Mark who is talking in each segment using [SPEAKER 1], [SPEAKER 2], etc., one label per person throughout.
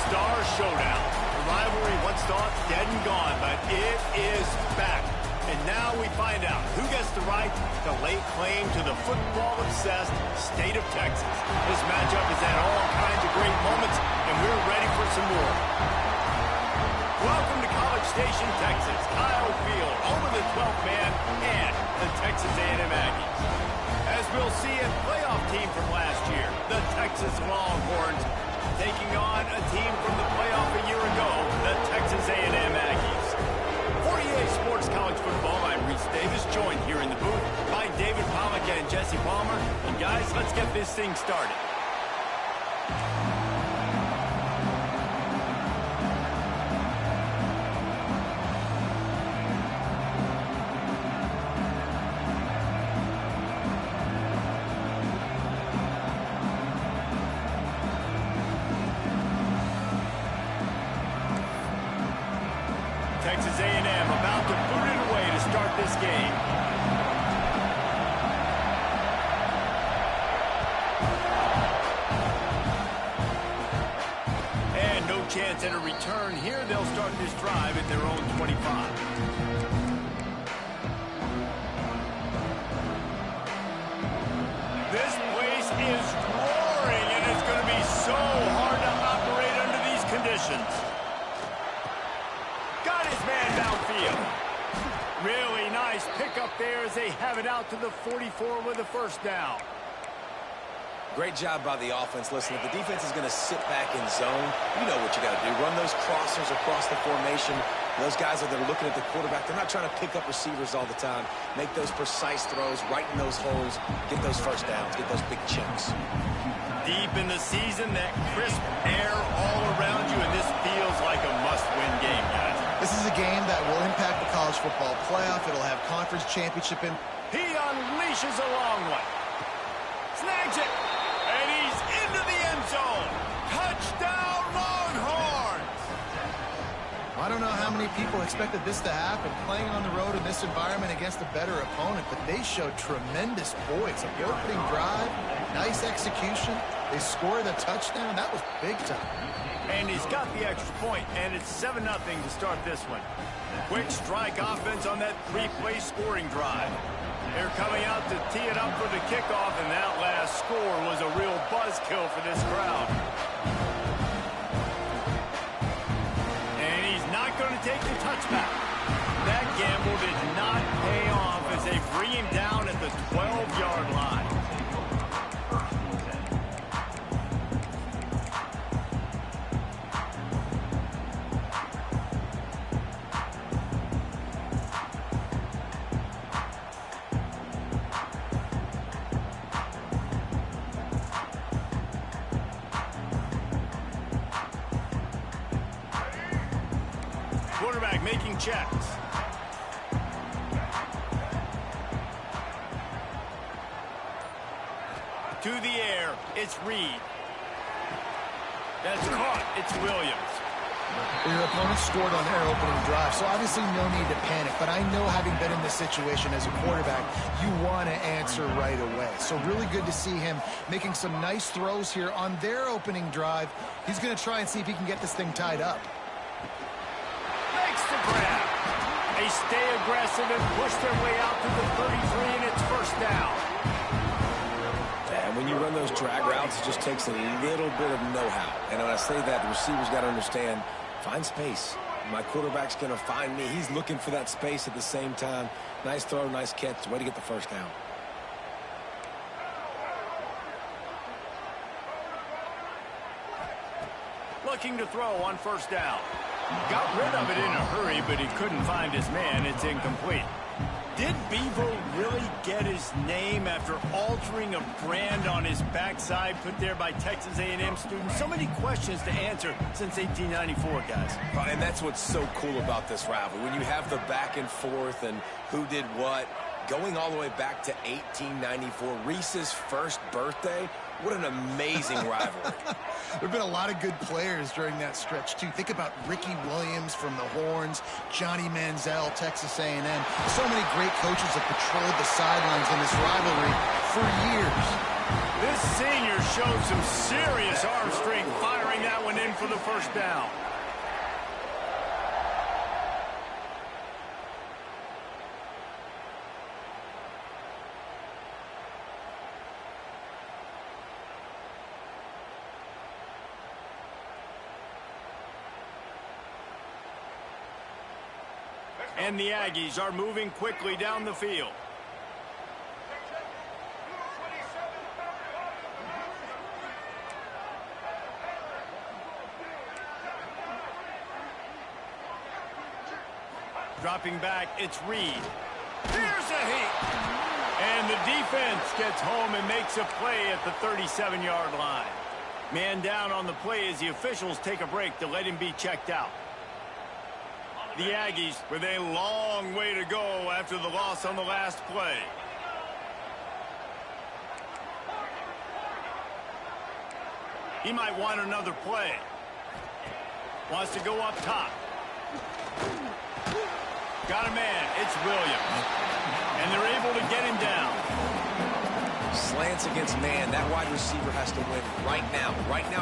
[SPEAKER 1] Star Showdown. The rivalry once thought dead and gone, but it is back. And now we find out who gets the right to lay claim to the football-obsessed state of Texas. This matchup has had all kinds of great moments, and we're ready for some more. Welcome to College Station, Texas. Kyle Field, over the 12th man, and the Texas A&M Aggies. As we'll see, a playoff team from last year, the Texas Longhorns, taking on a team from the playoff a year ago, the Texas A&M Aggies. For EA Sports College Football, I'm Reese Davis, joined here in the booth by David Pollack and Jesse Palmer. And guys, let's get this thing started. Texas A&M about to boot it away to start this game. And no chance at a return here. They'll start this drive at their own 25. This place is roaring, and it's going to be so hard to operate under these conditions. Man downfield. Really nice pickup there as they have it out to the 44 with a first down.
[SPEAKER 2] Great job by the offense. Listen, if the defense is going to sit back in zone, you know what you got to do. Run those crossers across the formation. Those guys that are looking at the quarterback, they're not trying to pick up receivers all the time. Make those precise throws, right in those holes, get those first downs, get those big chunks.
[SPEAKER 1] Deep in the season, that crisp air all around you, and this feels like a must-win game, guys.
[SPEAKER 3] This is a game that will impact the college football playoff. It'll have conference championship in.
[SPEAKER 1] He unleashes a long one. Snags it. And he's into the end zone. Touchdown, Longhorns.
[SPEAKER 3] I don't know how many people expected this to happen, playing on the road in this environment against a better opponent, but they showed tremendous poise. The opening drive, nice execution. They scored a touchdown. That was big time.
[SPEAKER 1] And he's got the extra point, and it's 7-0 to start this one. Quick strike offense on that three-play scoring drive. They're coming out to tee it up for the kickoff, and that last score was a real buzzkill for this crowd. And he's not going to take the touchback. That gamble did not pay off as they bring him down at the 12-yard line. Quarterback making checks. To the air, it's Reed. That's caught, it's Williams.
[SPEAKER 3] Your opponent scored on their opening drive, so obviously no need to panic. But I know, having been in this situation as a quarterback, you want to answer right away. So really good to see him making some nice throws here on their opening drive. He's going to try and see if he can get this thing tied up.
[SPEAKER 1] The grab. They stay aggressive and push their way out to the 33, and it's first down.
[SPEAKER 2] And when you run those drag routes, it just takes a little bit of know-how. And when I say that, the receivers got to understand, find space. My quarterback's going to find me. He's looking for that space at the same time. Nice throw, nice catch. Way to get the first down.
[SPEAKER 1] Looking to throw on first down. Got rid of it in a hurry, but he couldn't find his man. It's incomplete. Did Bevo really get his name after altering a brand on his backside put there by Texas A&M students? So many questions to answer since 1894, guys.
[SPEAKER 2] Right, and that's what's so cool about this rivalry. When you have the back and forth and who did what, going all the way back to 1894, Reese's first birthday, what an amazing rivalry.
[SPEAKER 3] There have been a lot of good players during that stretch, too. Think about Ricky Williams from the Horns, Johnny Manziel, Texas A&M. So many great coaches have patrolled the sidelines in this rivalry for years.
[SPEAKER 1] This senior showed some serious arm strength, firing that one in for the first down. And the Aggies are moving quickly down the field. Dropping back, it's Reed. Here's a heat. And the defense gets home and makes a play at the 37-yard line. Man down on the play as the officials take a break to let him be checked out. The Aggies with a long way to go after the loss on the last play. He might want another play. Wants to go up top. Got a man. It's Williams. And they're able to get him down.
[SPEAKER 2] Slants against man. That wide receiver has to win right now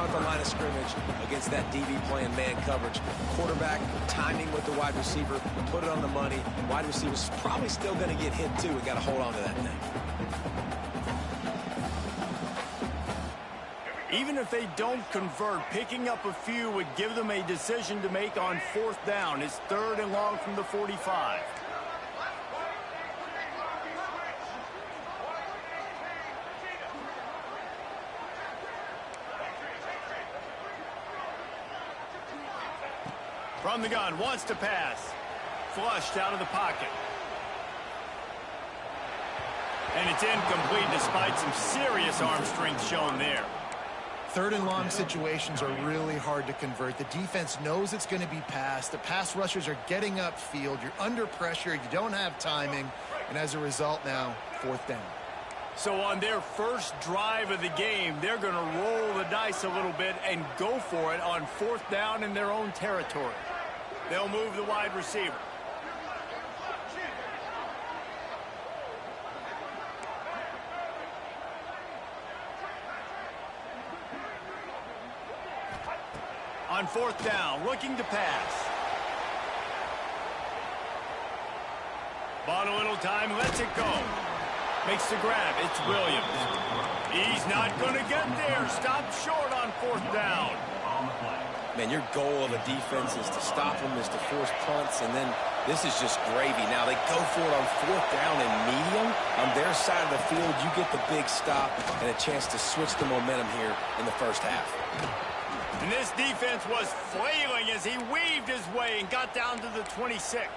[SPEAKER 2] at the line of scrimmage against that DB playing man coverage. Quarterback timing with the wide receiver, put it on the money. Wide receiver's probably still going to get hit too. We got to hold on to that thing.
[SPEAKER 1] Even if they don't convert, picking up a few would give them a decision to make on fourth down. It's 3rd and long from the 45. From the gun, wants to pass. Flushed out of the pocket. And it's incomplete despite some serious arm strength shown there.
[SPEAKER 3] 3rd and long situations are really hard to convert. The defense knows it's going to be passed. The pass rushers are getting upfield. You're under pressure. You don't have timing. And as a result now, 4th down.
[SPEAKER 1] So on their first drive of the game, they're going to roll the dice a little bit and go for it on 4th down in their own territory. They'll move the wide receiver. On 4th down, looking to pass. Bought a little time, lets it go. Makes the grab, it's Williams. He's not going to get there. Stopped short on 4th down.
[SPEAKER 2] Man, your goal of a defense is to stop them, is to force punts, and then this is just gravy. Now they go for it on 4th down and medium. On their side of the field, you get the big stop and a chance to switch the momentum here in the first half.
[SPEAKER 1] And this defense was flailing as he weaved his way and got down to the 26.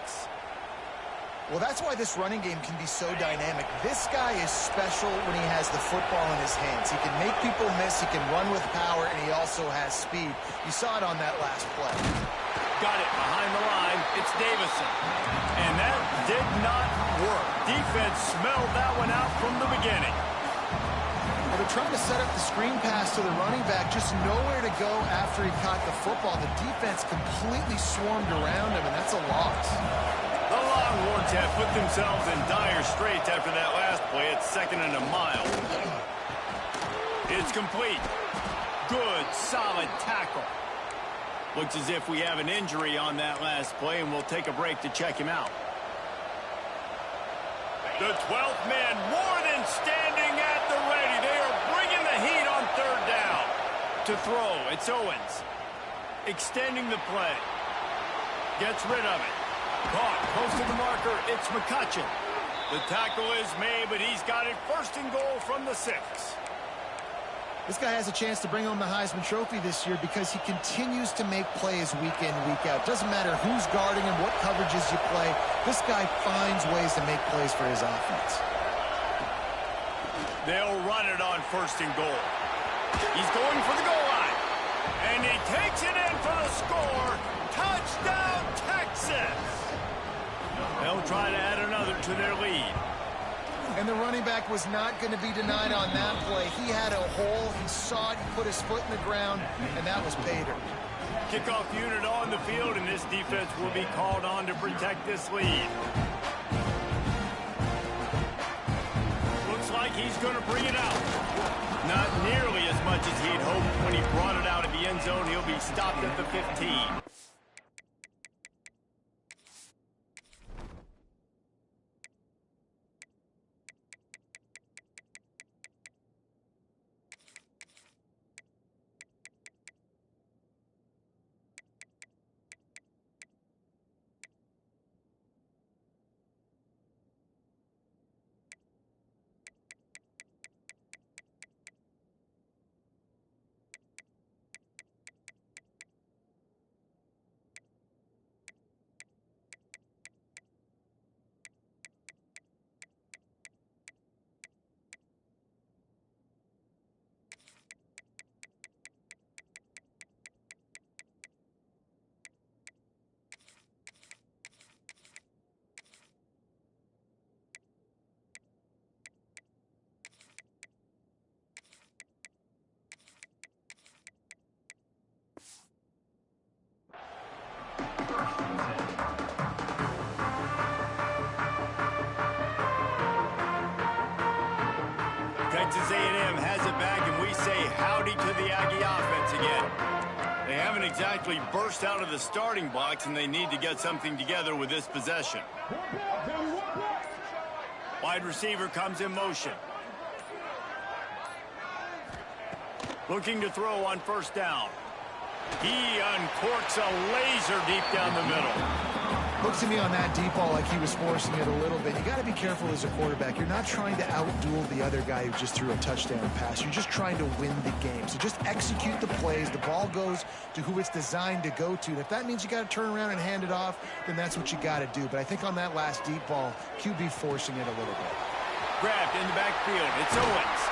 [SPEAKER 3] Well, that's why this running game can be so dynamic. This guy is special when he has the football in his hands. He can make people miss, he can run with power, and he also has speed. You saw it on that last play.
[SPEAKER 1] Got it behind the line. It's Davison. And that did not work. Defense smelled that one out from the beginning.
[SPEAKER 3] Well, they're trying to set up the screen pass to the running back, just nowhere to go after he caught the football. The defense completely swarmed around him, and that's a loss.
[SPEAKER 1] The Longhorns have put themselves in dire straits after that last play. It's 2nd and a mile. It's complete. Good, solid tackle. Looks as if we have an injury on that last play, and we'll take a break to check him out. The 12th man more than standing at the ready. They are bringing the heat on 3rd down. To throw, it's Owens. Extending the play. Gets rid of it. Caught, close to the marker, it's McCutcheon. The tackle is made, but he's got it 1st and goal from the 6.
[SPEAKER 3] This guy has a chance to bring home the Heisman Trophy this year because he continues to make plays week in, week out. Doesn't matter who's guarding him, what coverages you play. This guy finds ways to make plays for his offense.
[SPEAKER 1] They'll run it on 1st and goal. He's going for the goal line. And he takes it in for the score. Touchdown, Texas! They'll try to add another to their lead.
[SPEAKER 3] And the running back was not going to be denied on that play. He had a hole. He saw it. He put his foot in the ground, and that was pay dirt.
[SPEAKER 1] Kickoff unit on the field, and this defense will be called on to protect this lead. Looks like he's going to bring it out. Not nearly as much as he'd hoped when he brought it out of the end zone. He'll be stopped at the 15. Texas A&M has it back, and we say howdy to the Aggie offense again. They haven't exactly burst out of the starting blocks, and they need to get something together with this possession. Wide receiver comes in motion. Looking to throw on 1st down. He uncorks a laser deep down the middle.
[SPEAKER 3] Looks to me on that deep ball like he was forcing it a little bit. You got to be careful as a quarterback. You're not trying to outduel the other guy who just threw a touchdown pass. You're just trying to win the game. So just execute the plays. The ball goes to who it's designed to go to. And if that means you got to turn around and hand it off, then that's what you got to do. But I think on that last deep ball, QB forcing it a little bit.
[SPEAKER 1] Grabbed in the backfield. It's Owens.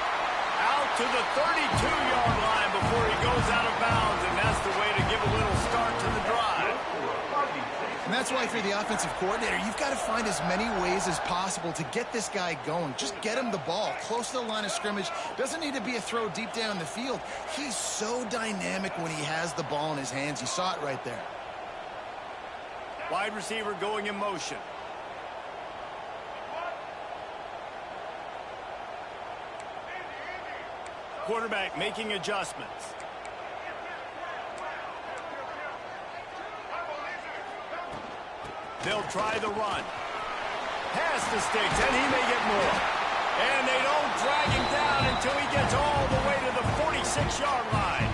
[SPEAKER 1] Out to the 32-yard line before he goes out of bounds, and that's the way to give a little start to the drive.
[SPEAKER 3] And that's why if you're the offensive coordinator, you've got to find as many ways as possible to get this guy going. Just get him the ball close to the line of scrimmage. Doesn't need to be a throw deep down the field. He's so dynamic when he has the ball in his hands. You saw it right there.
[SPEAKER 1] Wide receiver going in motion. Quarterback making adjustments. They'll try the run. Pass to Sticks, and he may get more. And they don't drag him down until he gets all the way to the 46-yard line.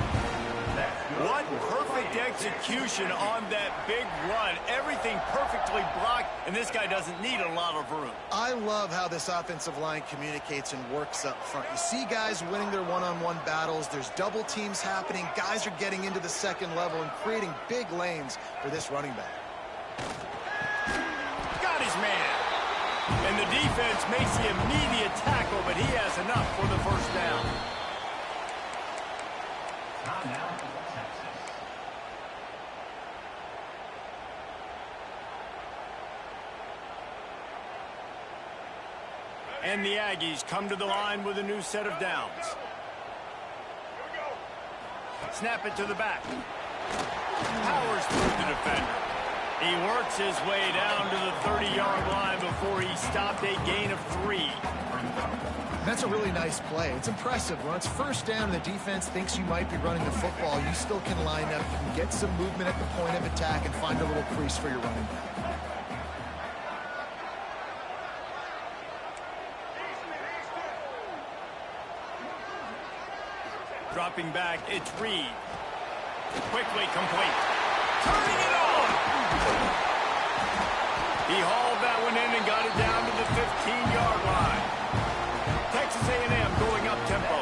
[SPEAKER 1] What perfect execution on that big run. Everything perfectly blocked, and this guy doesn't need a lot of room.
[SPEAKER 3] I love how this offensive line communicates and works up front. You see guys winning their one-on-one battles. There's double teams happening. Guys are getting into the second level and creating big lanes for this running back.
[SPEAKER 1] Got his man. And the defense makes the immediate tackle, but he has enough for the 1st down. And the Aggies come to the line with a new set of downs. Snap it to the back. Powers through the defender. He works his way down to the 30-yard line before he stopped, a gain of 3.
[SPEAKER 3] That's a really nice play. It's impressive. When it's 1st down and the defense thinks you might be running the football, you still can line up. You can get some movement at the point of attack and find a little crease for your running back.
[SPEAKER 1] Dropping back, it's Reed. Quickly complete. Turning it on! He hauled that one in and got it down to the 15-yard line. Texas A&M going up tempo.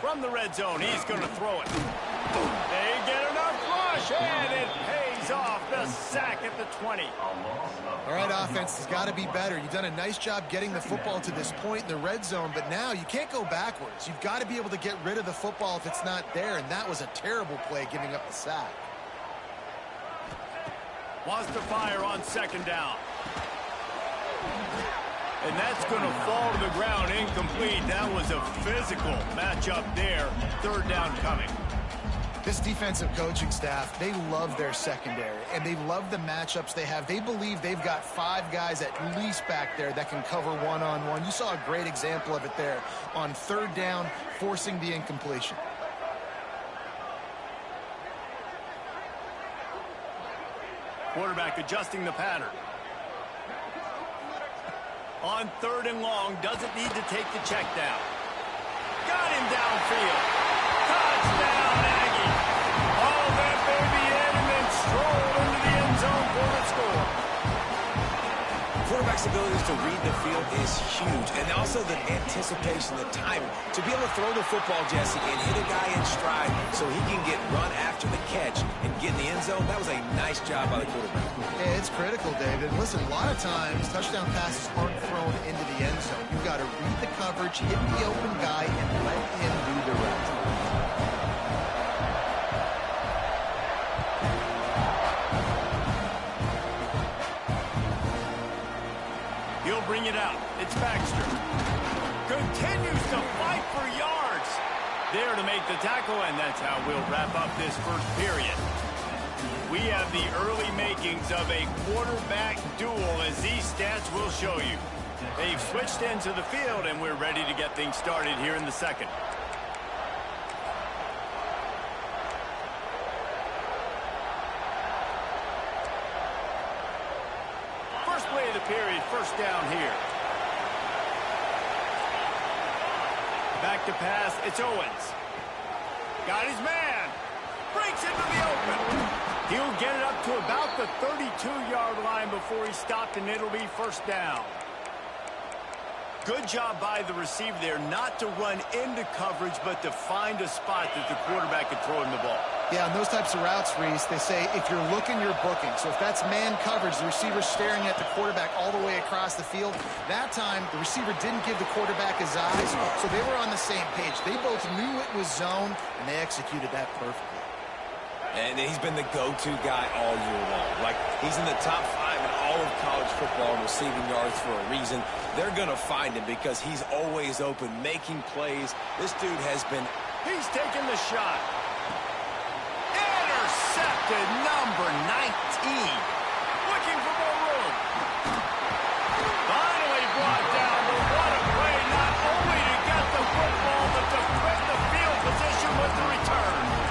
[SPEAKER 1] From the red zone, he's going to throw it. They get enough rush, and it pays off. The sack at the 20.
[SPEAKER 3] All right, offense has got to be better. You've done a nice job getting the football to this point in the red zone, but now you can't go backwards. You've got to be able to get rid of the football if it's not there, and that was a terrible play giving up the sack.
[SPEAKER 1] Wants to fire on second down. And that's going to fall to the ground incomplete. That was a physical matchup there. Third down coming.
[SPEAKER 3] This defensive coaching staff, they love their secondary, and they love the matchups they have. They believe they've got 5 guys at least back there that can cover one-on-one. You saw a great example of it there on third down, forcing the incompletion.
[SPEAKER 1] Quarterback adjusting the pattern. On third and long, doesn't need to take the check down. Got him downfield. Touchdown, Aggie. All that baby in and then stroll into the end zone for the score.
[SPEAKER 2] Quarterback's ability to read the field is huge, and also the anticipation, the timing. To be able to throw the football, Jesse, and hit a guy in stride so he can get run after the catch and get in the end zone, that was a nice job by the quarterback.
[SPEAKER 3] Yeah, it's critical, David. Listen, a lot of times, touchdown passes aren't thrown into the end zone. You've got to read the coverage, hit the open guy, and let him do the rest.
[SPEAKER 1] He'll bring it out. It's Baxter. Continues to fight for yards. There to make the tackle, and that's how we'll wrap up this first period. We have the early makings of a quarterback duel, as these stats will show you. They've switched into the field, and we're ready to get things started here in the second. First play of the period, first down here. Back to pass, it's Owens. Got his man. Breaks into the open. He'll get it up to about the 32-yard line before he's stopped, and it'll be first down. Good job by the receiver there not to run into coverage, but to find a spot that the quarterback could throw him the ball.
[SPEAKER 3] Yeah, on those types of routes, Reese, they say if you're looking, you're booking. So if that's man coverage, the receiver's staring at the quarterback all the way across the field. That time, the receiver didn't give the quarterback his eyes, so they were on the same page. They both knew it was zone, and they executed that perfectly.
[SPEAKER 2] And he's been the go-to guy all year long. Like, he's in the top 5 in all of college football in receiving yards for a reason. They're going to find him because he's always open, making plays. This dude has been...
[SPEAKER 1] He's taking the shot. Intercepted, number 19. Looking for more room. Finally brought down, but what a play, not only to get the football, but to quit the field position with the return.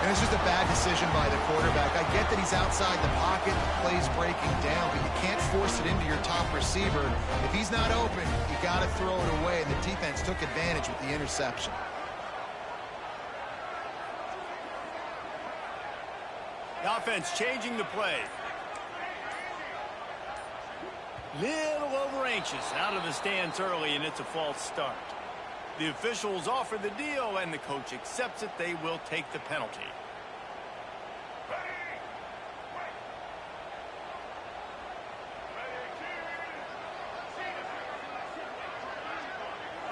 [SPEAKER 3] And it's just a bad decision by the quarterback. I get that he's outside the pocket, the play's breaking down, but you can't force it into your top receiver. If he's not open, you got to throw it away, and the defense took advantage with the interception.
[SPEAKER 1] The offense changing the play. Little over anxious out of the stands early, and it's a false start. The officials offer the deal, and the coach accepts it. They will take the penalty.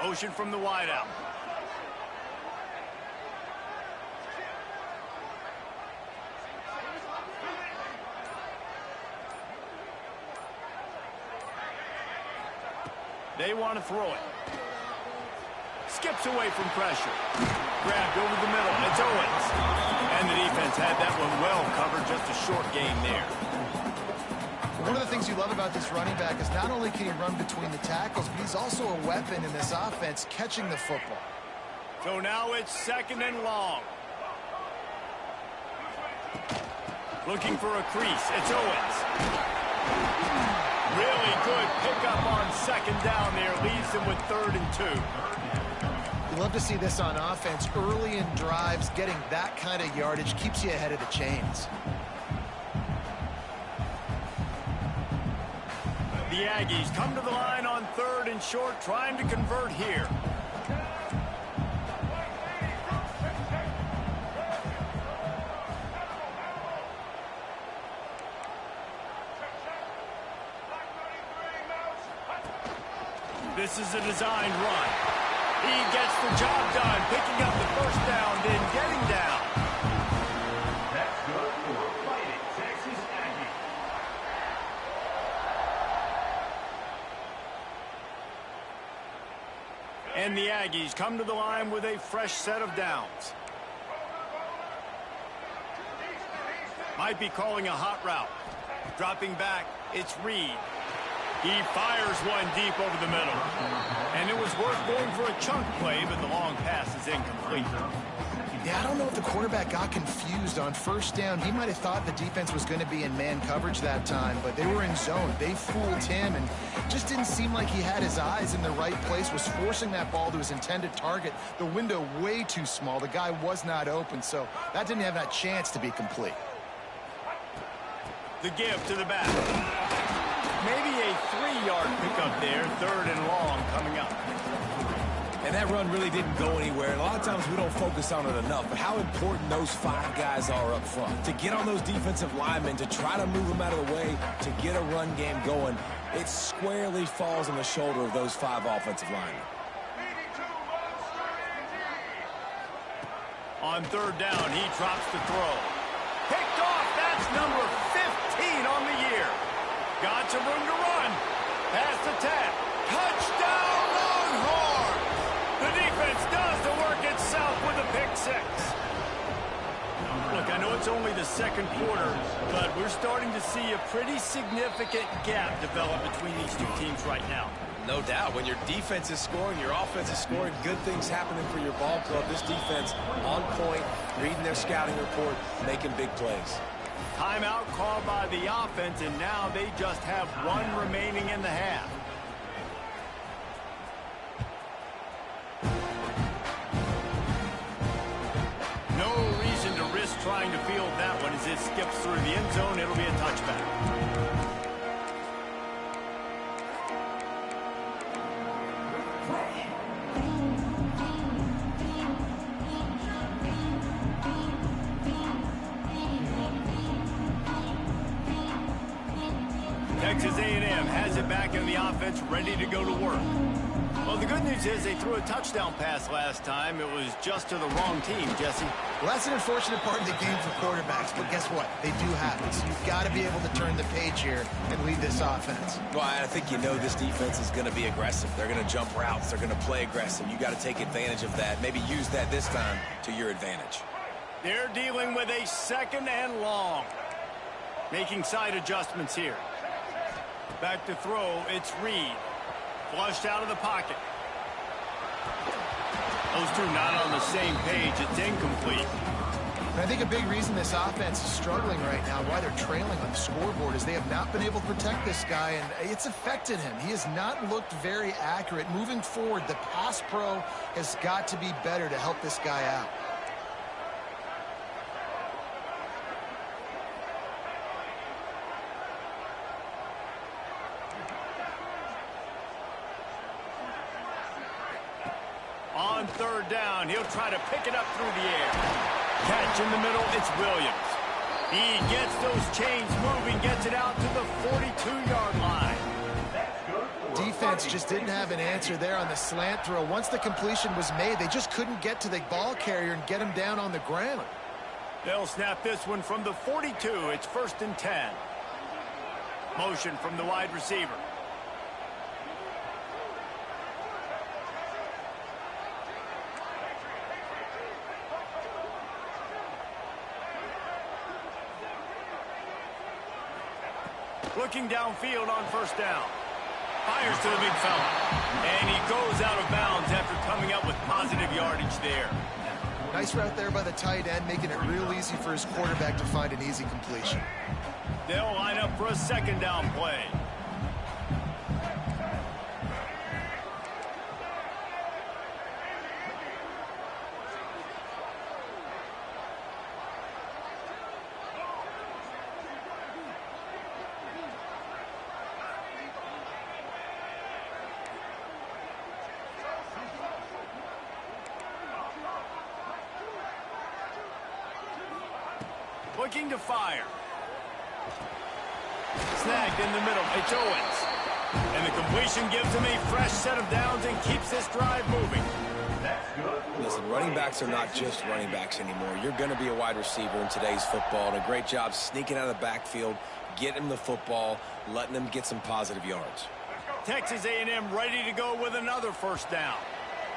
[SPEAKER 1] Motion from the wideout. They want to throw it. Skips away from pressure. Grabbed over the middle. It's Owens. And the defense had that one well covered. Just a short gain there.
[SPEAKER 3] One of the things you love about this running back is not only can he run between the tackles, but he's also a weapon in this offense, catching the football.
[SPEAKER 1] So now it's second and long. Looking for a crease. It's Owens. Really good pickup on second down there. Leaves them with 3rd and 2.
[SPEAKER 3] You love to see this on offense. Early in drives, getting that kind of yardage keeps you ahead of the chains.
[SPEAKER 1] The Aggies come to the line on 3rd and short, trying to convert here. This is a designed run. He gets the job done, picking up the first down, then getting down.
[SPEAKER 4] That's good for a Fighting Texas Aggie.
[SPEAKER 1] And the Aggies come to the line with a fresh set of downs. Might be calling a hot route. Dropping back, it's Reed. He fires one deep over the middle. And it was worth going for a chunk play, but the long pass is incomplete.
[SPEAKER 3] Yeah, I don't know if the quarterback got confused on first down. He might have thought the defense was going to be in man coverage that time, but they were in zone. They fooled him and just didn't seem like he had his eyes in the right place, was forcing that ball to his intended target. The window way too small. The guy was not open, so that didn't have that chance to be complete.
[SPEAKER 1] The give to the back. Maybe a 3-yard pickup there, 3rd and long coming up.
[SPEAKER 2] And that run really didn't go anywhere. A lot of times we don't focus on it enough, but how important those 5 guys are up front. To get on those defensive linemen, to try to move them out of the way, to get a run game going, it squarely falls on the shoulder of those 5 offensive linemen.
[SPEAKER 1] On 3rd down, he drops the throw. Picked off, that's number 15 on the year. Got some room to run. Past the 10. Touchdown, Longhorns! The defense does the work itself with a pick 6. Look, I know it's only the 2nd quarter, but we're starting to see a pretty significant gap develop between these two teams right now.
[SPEAKER 2] No doubt. When your defense is scoring, your offense is scoring, good things happening for your ball club. This defense on point, reading their scouting report, making big plays.
[SPEAKER 1] Timeout called by the offense, and now they just have 1 remaining in the half. No reason to risk trying to field that one as it skips through the end zone. It'll be a touchback. Texas A&M has it back in the offense, ready to go to work. Well, the good news is they threw a touchdown pass last time. It was just to the wrong team, Jesse.
[SPEAKER 3] Well, that's an unfortunate part of the game for quarterbacks, but guess what? They do have it. So you've got to be able to turn the page here and lead this offense.
[SPEAKER 2] Well, I think you know this defense is going to be aggressive. They're going to jump routes. They're going to play aggressive. You got to take advantage of that. Maybe use that this time to your advantage.
[SPEAKER 1] They're dealing with a 2nd and long. Making side adjustments here. Back to throw, it's Reed. Flushed out of the pocket. Those two not on the same page. It's incomplete.
[SPEAKER 3] And I think a big reason this offense is struggling right now, why they're trailing on the scoreboard, is they have not been able to protect this guy, and it's affected him. He has not looked very accurate. Moving forward, the pass pro has got to be better to help this guy out.
[SPEAKER 1] On 3rd down, he'll try to pick it up through the air. Catch in the middle, it's Williams. He gets those chains moving, gets it out to the 42-yard line.
[SPEAKER 3] Defense just didn't have an answer there on the slant throw. Once the completion was made, they just couldn't get to the ball carrier and get him down on the ground.
[SPEAKER 1] They'll snap this one from the 42. It's 1st and 10. Motion from the wide receiver. Looking downfield on 1st down. Fires to the big fella. And he goes out of bounds after coming up with positive yardage there.
[SPEAKER 3] Nice route there by the tight end, making it real easy for his quarterback to find an easy completion.
[SPEAKER 1] They'll line up for a 2nd down play. Looking to fire. Snagged in the middle. It's Owens. And the completion gives him a fresh set of downs and keeps this drive moving.
[SPEAKER 2] Listen, running backs are not just running backs anymore. You're going to be a wide receiver in today's football, and a great job sneaking out of the backfield, getting them the football, letting them get some positive yards.
[SPEAKER 1] Texas A&M ready to go with another first down.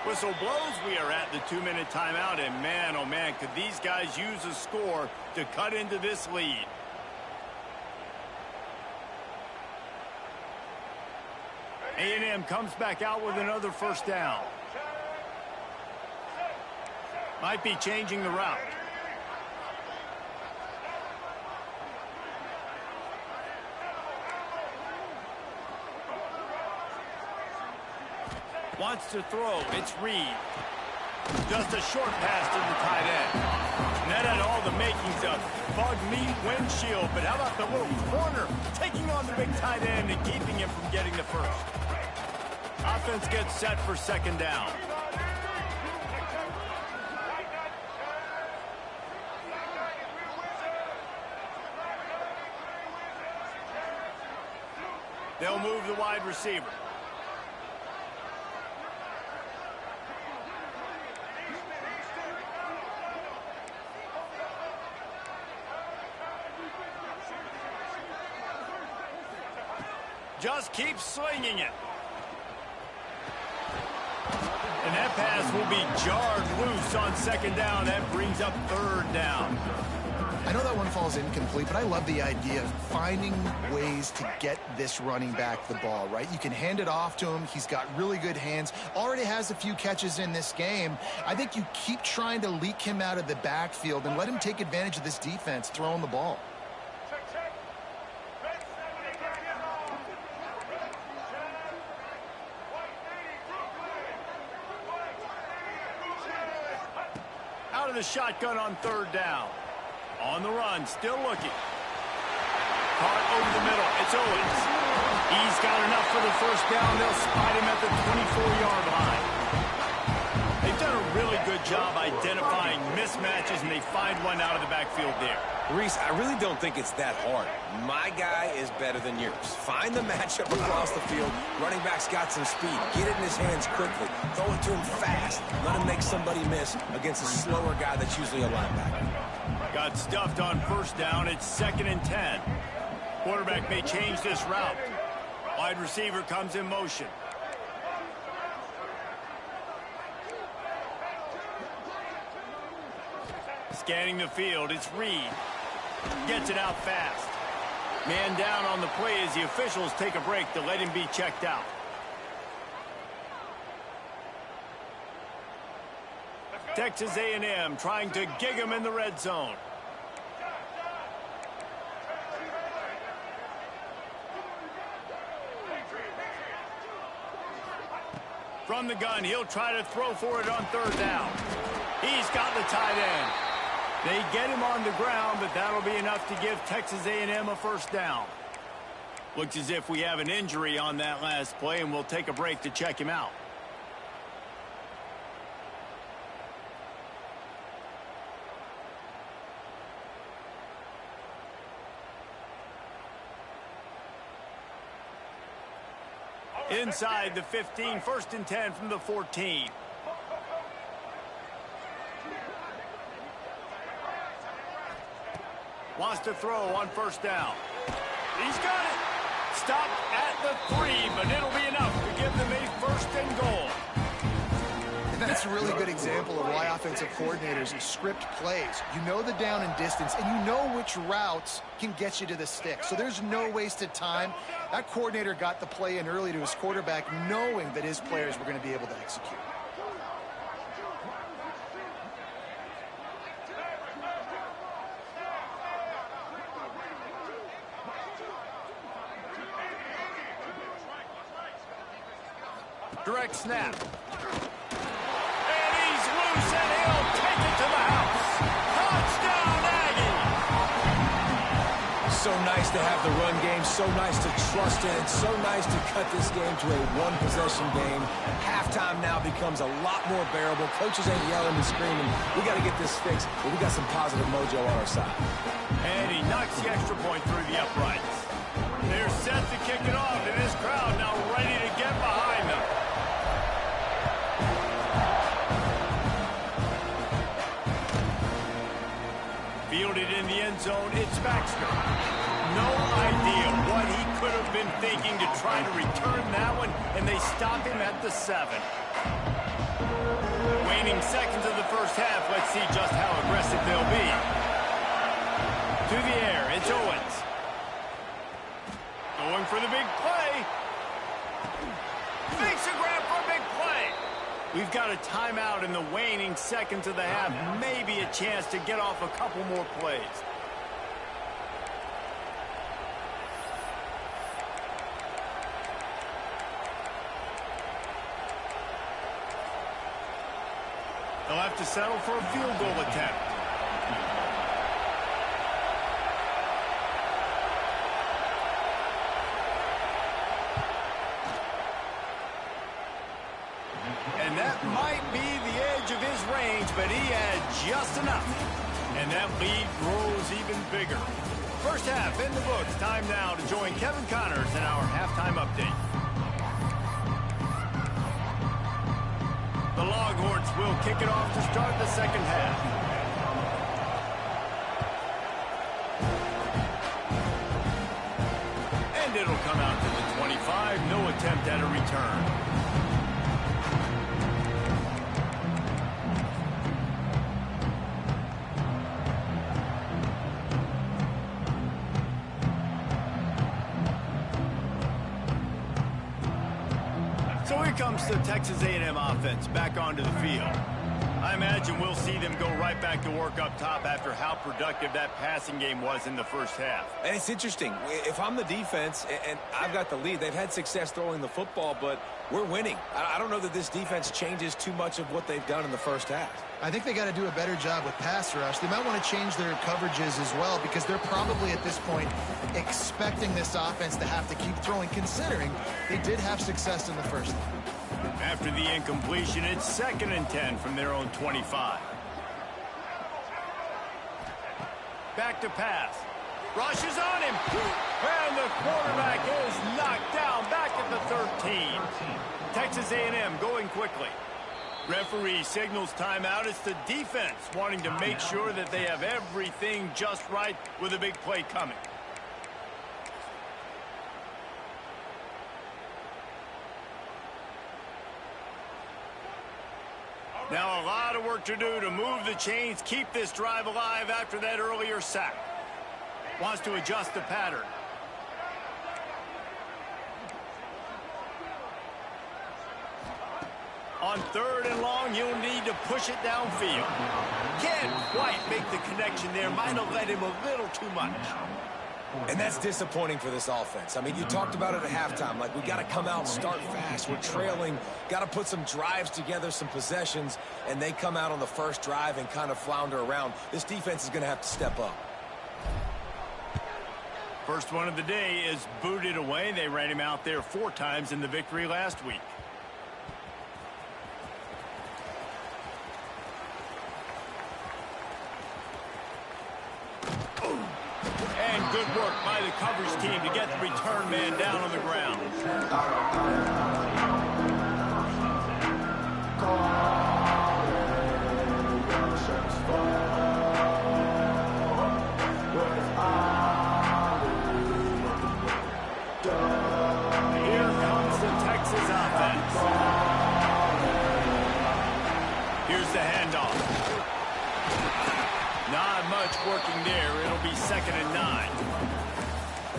[SPEAKER 1] Whistle blows, we are at the 2-minute timeout, and man, oh man, could these guys use a score to cut into this lead. A&M comes back out with another first down. Might be changing the route. Wants to throw. It's Reed. Just a short pass to the tight end. And that had all the makings of bug meat windshield. But how about the little corner taking on the big tight end and keeping him from getting the first? Offense gets set for second down. They'll move the wide receiver. Just keep slinging it. And that pass will be jarred loose on second down. That brings up third down.
[SPEAKER 3] I know that one falls incomplete, but I love the idea of finding ways to get this running back the ball, right? You can hand it off to him. He's got really good hands. Already has a few catches in this game. I think you keep trying to leak him out of the backfield and let him take advantage of this defense throwing the ball.
[SPEAKER 1] Out of the shotgun on third down. On the run, still looking. Caught over the middle. It's Owens. He's got enough for the first down. They'll spot him at the 24-yard line. They've done a really good job identifying mismatches, and they find one out of the backfield there.
[SPEAKER 2] Reese, I really don't think it's that hard. My guy is better than yours. Find the matchup across the field. Running back's got some speed. Get it in his hands quickly. Throw it to him fast. Let him make somebody miss against a slower guy that's usually a linebacker.
[SPEAKER 1] Got stuffed on first down. It's 2nd and 10. Quarterback may change this route. Wide receiver comes in motion. Scanning the field, it's Reed. Gets it out fast. Man down on the play as the officials take a break to let him be checked out. Texas A&M trying to gig him in the red zone. From the gun, he'll try to throw for it on third down. He's got the tight end. They get him on the ground, but that'll be enough to give Texas A&M a first down. Looks as if we have an injury on that last play, and we'll take a break to check him out. Inside the 15, 1st and 10 from the 14. Wants to throw on first down. He's got it. Stopped at the 3, but it'll be enough to give them a 1st and goal.
[SPEAKER 3] And that's a really good example of why offensive coordinators script plays. You know the down and distance, and you know which routes can get you to the stick. So there's no wasted time. That coordinator got the play in early to his quarterback, knowing that his players were going to be able to execute.
[SPEAKER 1] Direct snap. And he's loose, and he'll take it to the house. Touchdown, Aggie!
[SPEAKER 2] So nice to have the run game, so nice to trust it, and so nice to cut this game to a one-possession game. Halftime now becomes a lot more bearable. Coaches ain't yelling and screaming. We got to get this fixed, but we got some positive mojo on our side.
[SPEAKER 1] And he knocks the extra point through the uprights. They're set to kick it off, and this crowd now ready to get behind them. Fielded in the end zone, it's Baxter. No idea what he could have been thinking to try to return that one, and they stop him at the 7. Waning seconds of the first half, let's see just how aggressive they'll be. To the air, it's Owens. Going for the big play. Makes a grab for a big play. We've got a timeout in the waning seconds of the half. Maybe a chance to get off a couple more plays. They'll have to settle for a field goal attempt. And that might be the edge of his range, but he had just enough. And that lead grows even bigger. First half in the books. Time now to join Kevin Connors in our halftime update. The Longhorns will kick it off to start the second half. And it'll come out to the 25. No attempt at a return. So here comes the Texas A&M offense back onto the field. I imagine we'll see them go right back to work up top after how productive that passing game was in the first half.
[SPEAKER 2] And it's interesting. If I'm the defense and I've got the lead, they've had success throwing the football, but we're winning. I don't know that this defense changes too much of what they've done in the first half.
[SPEAKER 3] I think they got to do a better job with pass rush. They might want to change their coverages as well because they're probably at this point expecting this offense to have to keep throwing, considering they did have success in the first half.
[SPEAKER 1] After the incompletion, it's 2nd and 10 from their own 25. Back to pass. Rushes on him. And the quarterback is knocked down back at the 13. Texas A&M going quickly. Referee signals timeout. It's the defense wanting to make sure that they have everything just right with a big play coming. Now a lot of work to do to move the chains, keep this drive alive after that earlier sack. Wants to adjust the pattern. On 3rd and long, you'll need to push it downfield. Can't quite make the connection there. Might have let him a little too much.
[SPEAKER 2] And that's disappointing for this offense. I mean, you talked about it at halftime. Like, we got to come out, start fast. We're trailing. Got to put some drives together, some possessions. And they come out on the first drive and kind of flounder around. This defense is going to have to step up.
[SPEAKER 1] First one of the day is booted away. They ran him out there 4 times in the victory last week. And good work by the coverage team to get the return man down on the ground. Here comes the Texas offense. Here's the handoff. Not much working there. It'll be 2nd and 9.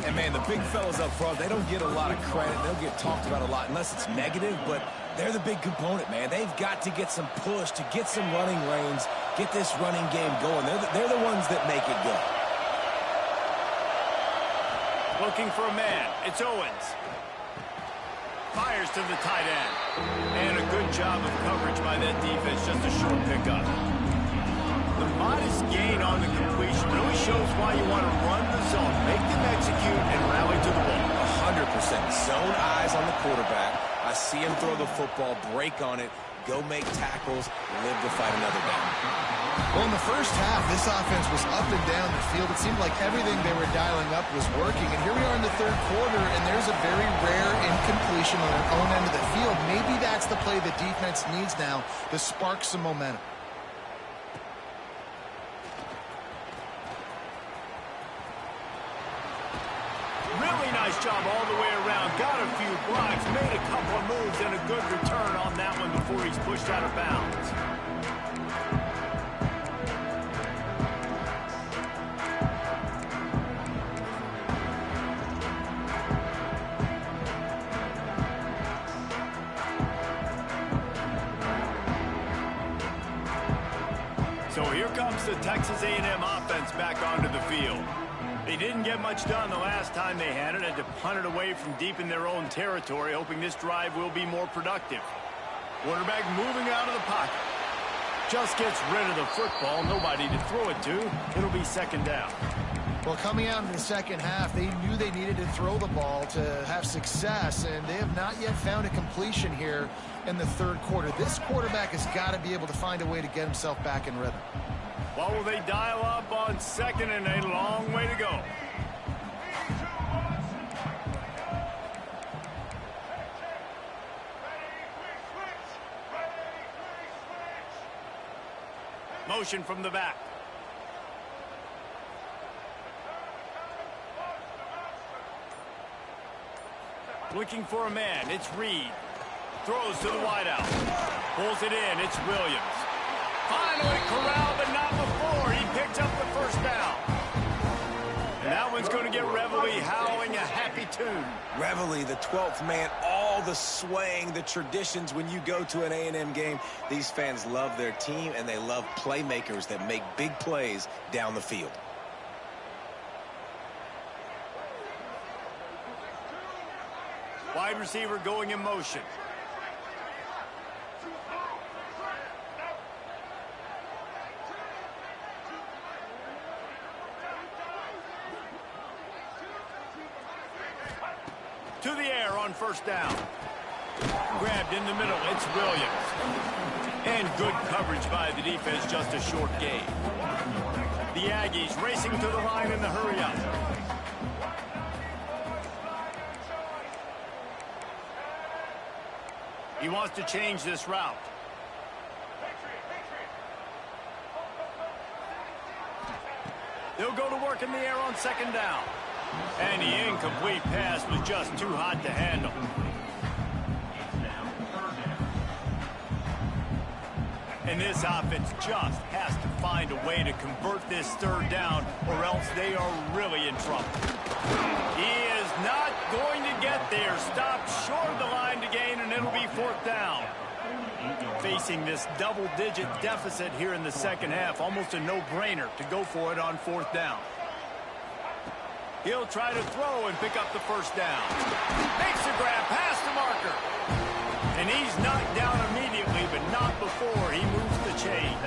[SPEAKER 2] And, man, the big fellas up front, they don't get a lot of credit. They'll get talked about a lot unless it's negative, but they're the big component, man. They've got to get some push, to get some running lanes, get this running game going. They're the ones that make it go.
[SPEAKER 1] Looking for a man. It's Owens. Fires to the tight end. And a good job of coverage by that defense. Just a short pickup. The modest gain on the completion really shows why you want to run the zone, make them execute, and rally to the ball.
[SPEAKER 2] 100%. Zone eyes on the quarterback. I see him throw the football, break on it, go make tackles, live to fight another down.
[SPEAKER 3] Well, in the first half, this offense was up and down the field. It seemed like everything they were dialing up was working. And here we are in the third quarter, and there's a very rare incompletion on their own end of the field. Maybe that's the play the defense needs now to spark some momentum.
[SPEAKER 1] Really nice job all the way around. Got a few blocks, made a couple of moves, and a good return on that one before he's pushed out of bounds. So here comes the Texas A&M offense back onto the field. They didn't get much done the last time they had to punt it away from deep in their own territory, hoping this drive will be more productive. Quarterback moving out of the pocket. Just gets rid of the football, nobody to throw it to. It'll be second down.
[SPEAKER 3] Well, coming out in the second half, they knew they needed to throw the ball to have success, and they have not yet found a completion here in the third quarter. This quarterback has got to be able to find a way to get himself back in rhythm.
[SPEAKER 1] What will they dial up on second and a long way to go? Motion from the back. Looking for a man. It's Reed. Throws to the wideout. Pulls it in. It's Williams. Finally corralled, but not before. He picked up the first down. And that one's going to get Reveille howling a happy tune.
[SPEAKER 2] Reveille, the 12th man, all the swaying, the traditions when you go to an A&M game. These fans love their team, and they love playmakers that make big plays down the field.
[SPEAKER 1] Wide receiver going in motion. To the air on first down. Grabbed in the middle. It's Williams. And good coverage by the defense, just a short gain. The Aggies racing to the line in the hurry-up. He wants to change this route. They'll go to work in the air on second down. And the incomplete pass was just too hot to handle. And this offense just has to find a way to convert this third down, or else they are really in trouble. He is not going to get there. Stopped short of the line to gain, and it'll be fourth down. Facing this double-digit deficit here in the second half, almost a no-brainer to go for it on fourth down. He'll try to throw and pick up the first down. Makes a grab past the marker. And he's knocked down immediately, but not before he moves the chains.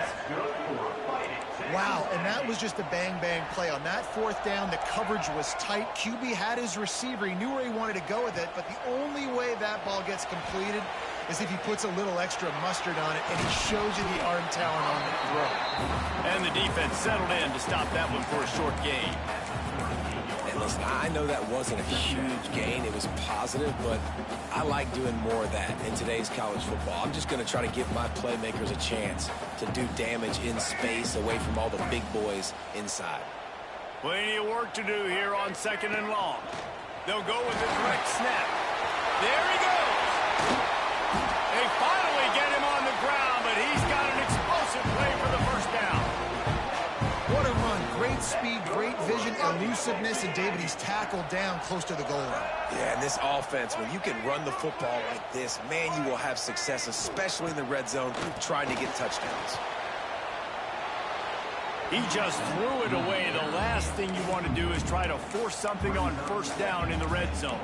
[SPEAKER 3] Wow, and that was just a bang-bang play. On that fourth down, the coverage was tight. QB had his receiver. He knew where he wanted to go with it, but the only way that ball gets completed is if he puts a little extra mustard on it, and he shows you the arm talent on the throw.
[SPEAKER 1] And the defense settled in to stop that one for a short gain.
[SPEAKER 2] And listen, I know that wasn't a huge gain. It was positive, but I like doing more of that in today's college football. I'm just going to try to give my playmakers a chance to do damage in space away from all the big boys inside.
[SPEAKER 1] Plenty of work to do here on second and long. They'll go with the direct snap. There he goes. They finally get him on the ground, but he's got an explosive play for the first down.
[SPEAKER 3] What a run. Great speed, great vision, elusiveness, and David, he's tackled down close to the goal line.
[SPEAKER 2] Yeah, and this offense, when you can run the football like this, man, you will have success, especially in the red zone, trying to get touchdowns.
[SPEAKER 1] He just threw it away. The last thing you want to do is try to force something on first down in the red zone.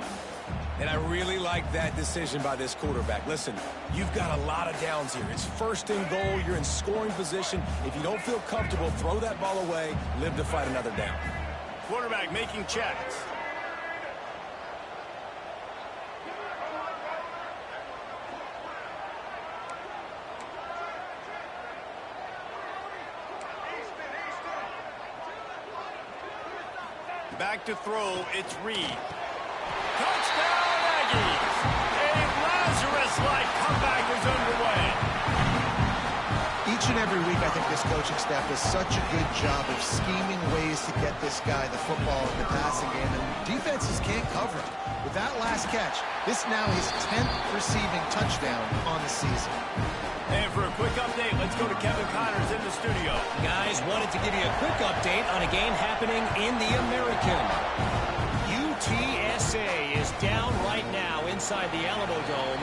[SPEAKER 2] And I really like that decision by this quarterback. Listen, you've got a lot of downs here. It's first and goal. You're in scoring position. If you don't feel comfortable, throw that ball away. Live to fight another down.
[SPEAKER 1] Quarterback making checks. back to throw. It's Reed. Touchdown, Aggies! A Lazarus-like comeback is underway.
[SPEAKER 3] Each and every week, I think this coaching staff does such a good job of scheming ways to get this guy the football in the passing game, and defenses can't cover him. With that last catch, this now his 10th receiving touchdown on the season.
[SPEAKER 1] And for a quick update, let's go to Kevin Connors in the studio.
[SPEAKER 5] Guys, wanted to give you a quick update on a game happening in the American. UTSA is down right now inside the Alamo Dome,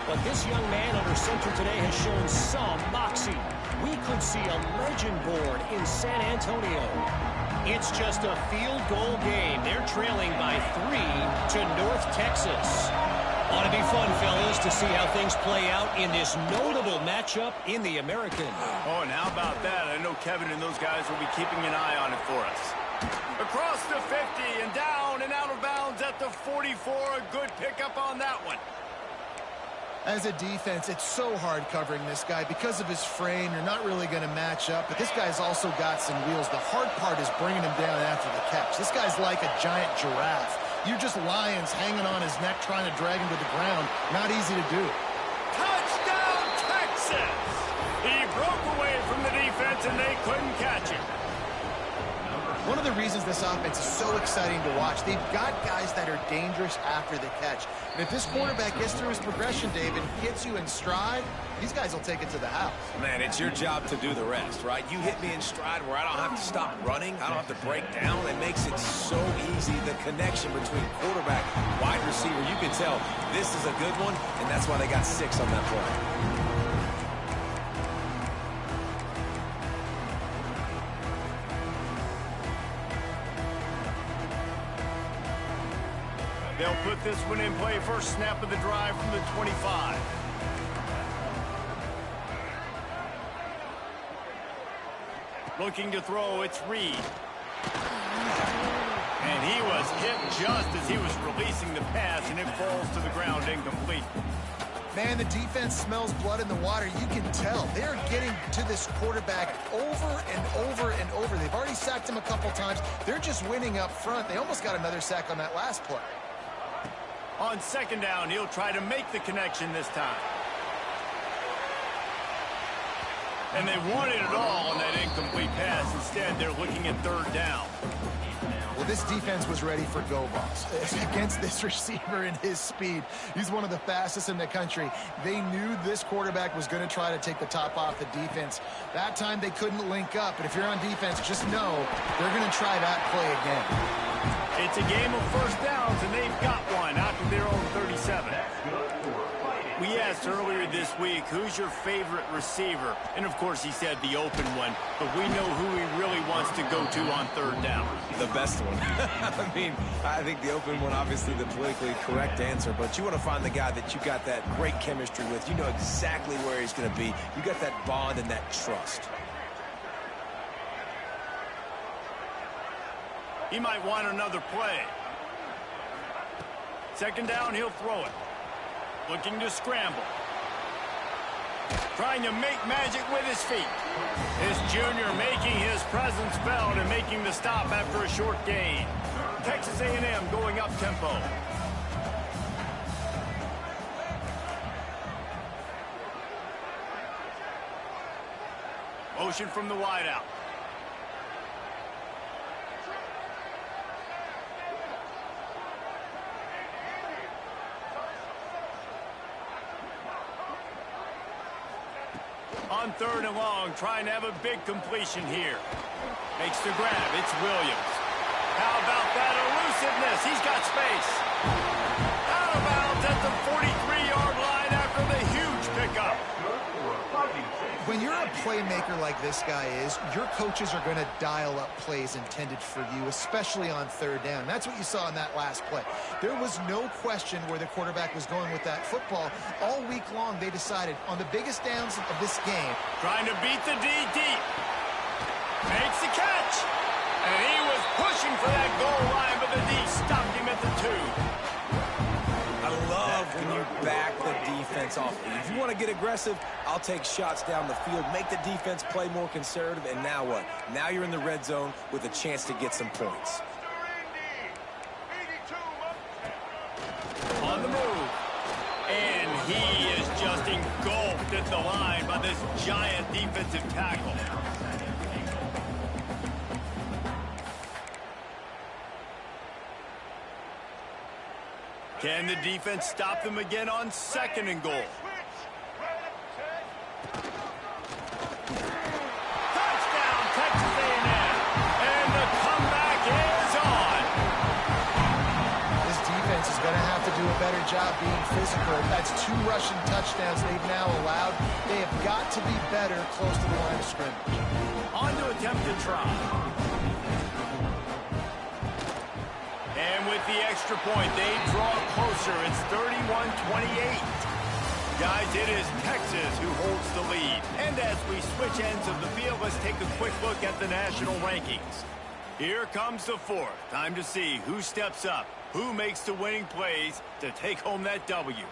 [SPEAKER 5] but this young man under center today has shown some moxie. We could see a legend born in San Antonio. It's just a field goal game. They're trailing by 3 to North Texas. Ought to be fun, fellas, to see how things play out in this notable matchup in the American.
[SPEAKER 1] Oh, and how about that? I know Kevin and those guys will be keeping an eye on it for us. Across the 50 and down and out of bounds at the 44. A good pickup on that one.
[SPEAKER 3] As a defense, it's so hard covering this guy. Because of his frame, you're not really going to match up, but this guy's also got some wheels. The hard part is bringing him down after the catch. This guy's like a giant giraffe. You're just lions hanging on his neck trying to drag him to the ground. Not easy to do.
[SPEAKER 1] Touchdown, Texas! He broke away from the defense, and they couldn't catch him.
[SPEAKER 3] One of the reasons this offense is so exciting to watch, they've got guys that are dangerous after the catch. And if this quarterback gets through his progression, David, gets you in stride, these guys will take it to the house.
[SPEAKER 2] Man, it's your job to do the rest, right? You hit me in stride where I don't have to stop running. I don't have to break down. It makes it so easy. The connection between quarterback, wide receiver, you can tell this is a good one, and that's why they got 6 on that play.
[SPEAKER 1] They'll put this one in play. First snap of the drive from the 25. Looking to throw, it's Reed. And he was hit just as he was releasing the pass, and it falls to the ground incomplete.
[SPEAKER 3] Man, the defense smells blood in the water. You can tell. They're getting to this quarterback over and over and over. They've already sacked him a couple times. They're just winning up front. They almost got another sack on that last play.
[SPEAKER 1] On second down, he'll try to make the connection this time. And they wanted it all on that incomplete pass. Instead, they're looking at third down.
[SPEAKER 3] Well, this defense was ready for go balls against this receiver and his speed. He's one of the fastest in the country. They knew this quarterback was going to try to take the top off the defense. That time they couldn't link up, but if you're on defense, just know they're going to try that play again.
[SPEAKER 1] It's a game of first downs, and they've got one out to their own 37. We asked earlier this week, who's your favorite receiver? And, of course, he said the open one, but we know who he really wants to go to on third down.
[SPEAKER 2] The best one. I mean, I think the open one, obviously the politically correct answer, but you want to find the guy that you got that great chemistry with. You know exactly where he's going to be. You got that bond and that trust.
[SPEAKER 1] He might want another play. Second down, he'll throw it. Looking to scramble. Trying to make magic with his feet. This junior making his presence felt and making the stop after a short gain. Texas A&M going up tempo. Motion from the wideout. On third and long, trying to have a big completion here. Makes the grab. It's Williams. How about that elusiveness? He's got space. Out of bounds at the 43-yard line after the huge pickup.
[SPEAKER 3] When you're a playmaker like this guy is, your coaches are going to dial up plays intended for you, especially on third down. That's what you saw in that last play. There was no question where the quarterback was going with that football. All week long, they decided on the biggest downs of this game.
[SPEAKER 1] Trying to beat the D deep. Makes the catch. And he was pushing for that goal line, but the D stopped him at the 2.
[SPEAKER 2] I love when you back the defense off. If you want to get aggressive, I'll take shots down the field, make the defense play more conservative, and now what? Now you're in the red zone with a chance to get some points.
[SPEAKER 1] at the line by this giant defensive tackle. Can the defense stop them again on 2nd and goal? Touchdown, Texas A&M. And the comeback is on.
[SPEAKER 3] This defense is going to have to do a better job being physical. That's 2 rushing touchdowns they've now allowed. They have got to be better close to the line of scrimmage.
[SPEAKER 1] On to attempt to try. And with the extra point, they draw closer. It's 31-28. Guys, it is Texas who holds the lead. And as we switch ends of the field, let's take a quick look at the national rankings. Here comes the 4th. Time to see who steps up, who makes the winning plays to take home that W.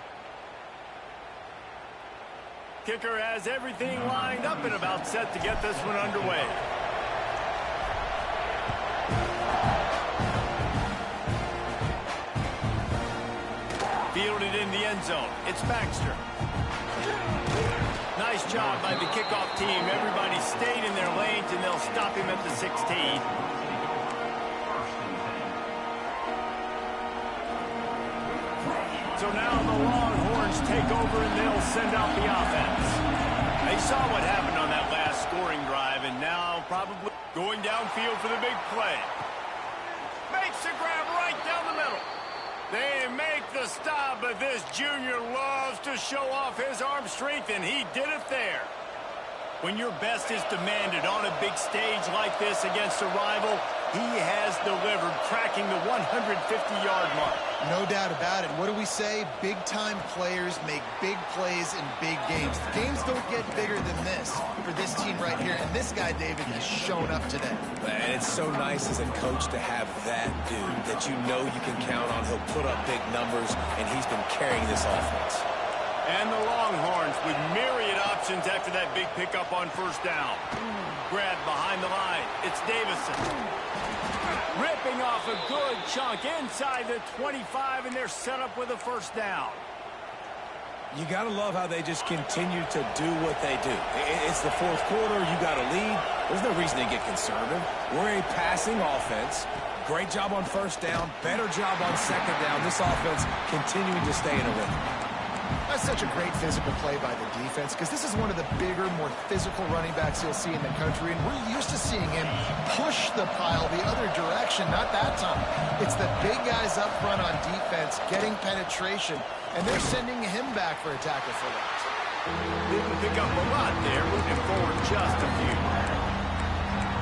[SPEAKER 1] Kicker has everything lined up and about set to get this one underway. Fielded in the end zone. It's Baxter. Nice job by the kickoff team. Everybody stayed in their lanes, and they'll stop him at the 16. So now the Longhorns take over, and they'll send out the offense. They saw what happened on that last scoring drive, and now probably going downfield for the big play. Makes the grab right down the middle. They make the stop, but this junior loves to show off his arm strength, and he did it there. When your best is demanded on a big stage like this against a rival, he has delivered, cracking the 150-yard mark.
[SPEAKER 3] No doubt about it. What do we say? Big-time players make big plays in big games. Games don't get bigger than this for this team right here, and this guy, David, has shown up today.
[SPEAKER 2] And it's so nice as a coach to have that dude that you know you can count on. He'll put up big numbers, and he's been carrying this offense.
[SPEAKER 1] And the Longhorns with myriad options after that big pickup on 1st down. Grab behind the line. It's Davison. Ripping off a good chunk inside the 25, and they're set up with a 1st down.
[SPEAKER 2] You got to love how they just continue to do what they do. It's the 4th quarter. You got a lead. There's no reason to get conservative. We're a passing offense. Great job on 1st down. Better job on 2nd down. This offense continuing to stay in a rhythm.
[SPEAKER 3] That's such a great physical play by the defense because this is one of the bigger, more physical running backs you'll see in the country, and we're used to seeing him push the pile the other direction. Not that time. It's the big guys up front on defense getting penetration, and they're sending him back for a tackle for loss.
[SPEAKER 1] Didn't pick up a lot there, moving forward just a few.